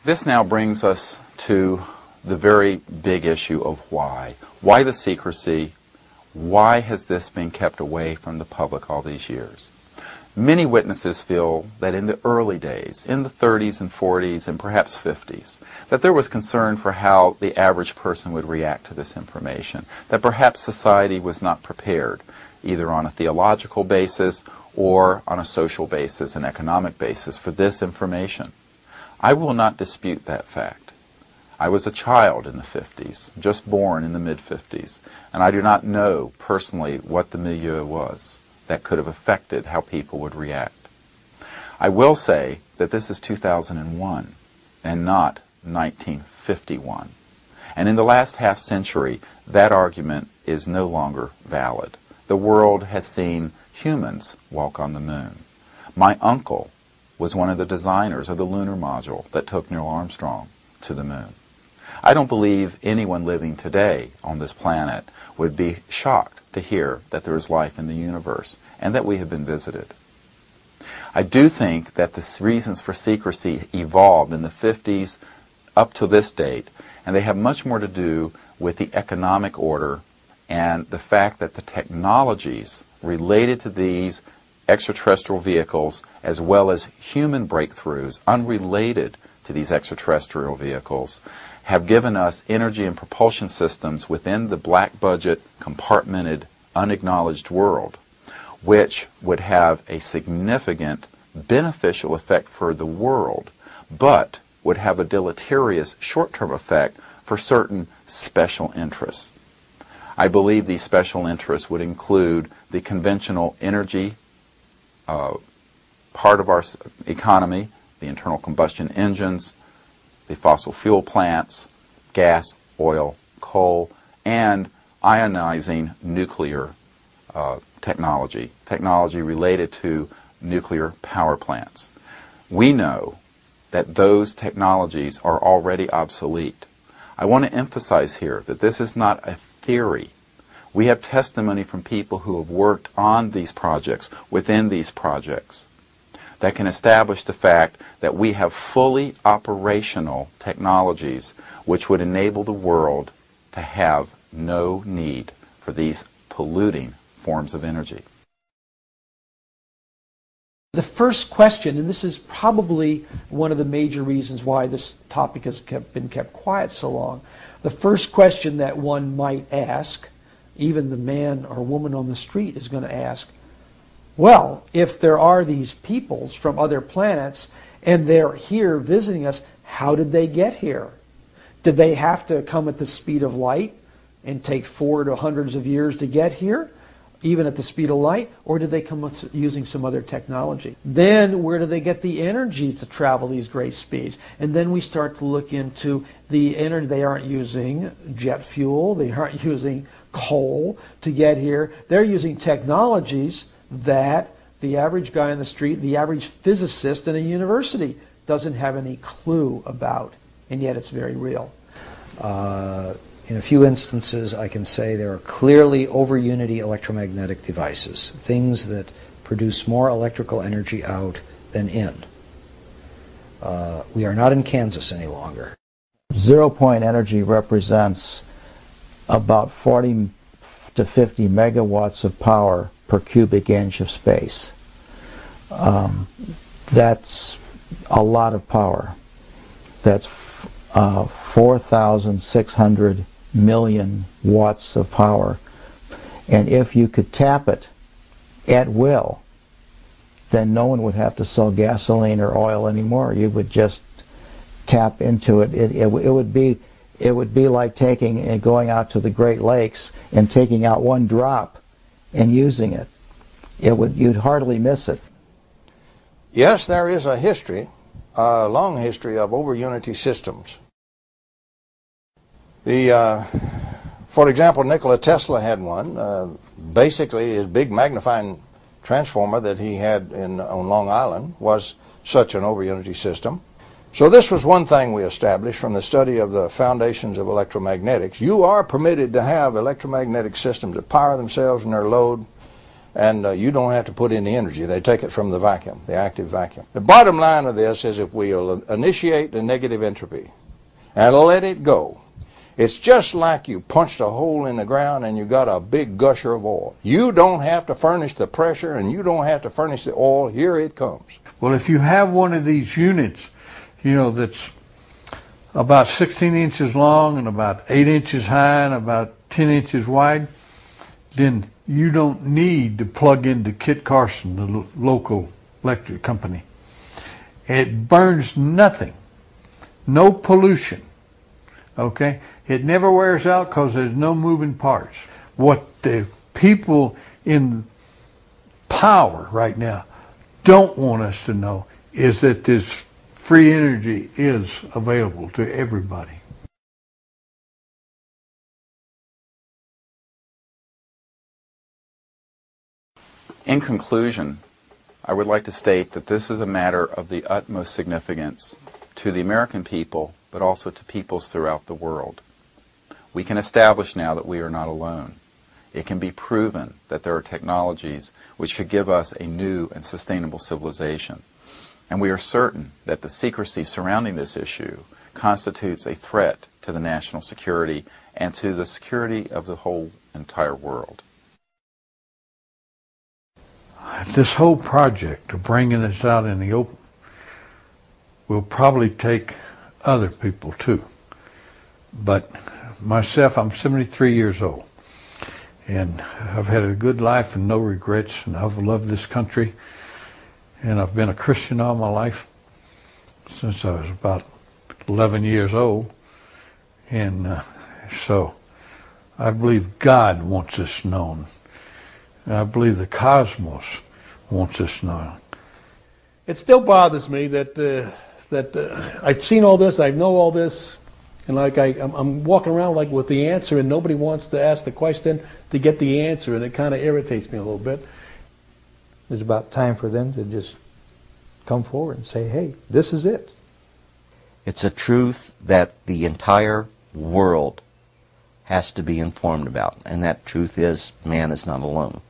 This now brings us to the very big issue of why. Why the secrecy? Why has this been kept away from the public all these years? Many witnesses feel that in the early days, in the 30s and 40s and perhaps 50s, that there was concern for how the average person would react to this information, that perhaps society was not prepared, either on a theological basis or on a social basis, an economic basis, for this information. I will not dispute that fact. I was a child in the 50s, just born in the mid-50s, and I do not know personally what the milieu was that could have affected how people would react. I will say that this is 2001 and not 1951. And in the last half century, that argument is no longer valid. The world has seen humans walk on the moon. My uncle was one of the designers of the lunar module that took Neil Armstrong to the moon. I don't believe anyone living today on this planet would be shocked to hear that there is life in the universe and that we have been visited. I do think that the reasons for secrecy evolved in the 50s up to this date, and they have much more to do with the economic order and the fact that the technologies related to these extraterrestrial vehicles, as well as human breakthroughs unrelated to these extraterrestrial vehicles, have given us energy and propulsion systems within the black budget, compartmented, unacknowledged world, which would have a significant beneficial effect for the world, but would have a deleterious short-term effect for certain special interests. I believe these special interests would include the conventional energy part of our economy, the internal combustion engines, the fossil fuel plants, gas, oil, coal, and ionizing nuclear technology related to nuclear power plants. We know that those technologies are already obsolete. I want to emphasize here that this is not a theory. We have testimony from people who have worked on these projects, within these projects, that can establish the fact that we have fully operational technologies which would enable the world to have no need for these polluting forms of energy. The first question, and this is probably one of the major reasons why this topic has been kept quiet so long, the first question that one might ask, even the man or woman on the street is going to ask, well, if there are these peoples from other planets and they're here visiting us, how did they get here? Did they have to come at the speed of light and take 400 to hundreds of years to get here, even at the speed of light, or did they come with using some other technology? Then where do they get the energy to travel these great speeds? And then we start to look into the energy. They aren't using jet fuel, they aren't using coal to get here. They're using technologies that the average guy on the street, the average physicist in a university doesn't have any clue about, and yet it's very real. In a few instances, I can say there are clearly over-unity electromagnetic devices, things that produce more electrical energy out than in. We are not in Kansas any longer. Zero-point energy represents about 40 to 50 megawatts of power per cubic inch of space. That's a lot of power. That's 4,600 million watts of power. And if you could tap it at will, then no one would have to sell gasoline or oil anymore. You would just tap into it. It would be like taking and going out to the Great Lakes and taking out one drop and using it. You'd hardly miss it. Yes, there is a history, a long history of over-unity systems. For example, Nikola Tesla had one. Basically, his big magnifying transformer that he had on Long Island was such an over-unity system. So this was one thing we established from the study of the foundations of electromagnetics. You are permitted to have electromagnetic systems that power themselves and their load and you don't have to put in the energy. They take it from the vacuum, the active vacuum. The bottom line of this is if we'll initiate the negative entropy and let it go, it's just like you punched a hole in the ground and you got a big gusher of oil. You don't have to furnish the pressure and you don't have to furnish the oil. Here it comes. Well, if you have one of these units, you know, that's about 16 inches long and about 8 inches high and about 10 inches wide, then you don't need to plug into Kit Carson, the local electric company. It burns nothing, no pollution, okay? It never wears out because there's no moving parts. What the people in power right now don't want us to know is that this free energy is available to everybody. In conclusion, I would like to state that this is a matter of the utmost significance to the American people, but also to peoples throughout the world. We can establish now that we are not alone. It can be proven that there are technologies which could give us a new and sustainable civilization. And we are certain that the secrecy surrounding this issue constitutes a threat to the national security and to the security of the whole entire world. This whole project of bringing this out in the open will probably take other people too. But myself, I'm 73 years old, and I've had a good life and no regrets, and I've loved this country, and I've been a Christian all my life since I was about 11 years old, and so I believe God wants this known. And I believe the cosmos wants this known. It still bothers me that I've seen all this, I know all this, and like I'm walking around like with the answer, and nobody wants to ask the question to get the answer, and it kind of irritates me a little bit. It's about time for them to just come forward and say, hey, this is it. It's a truth that the entire world has to be informed about, and that truth is man is not alone.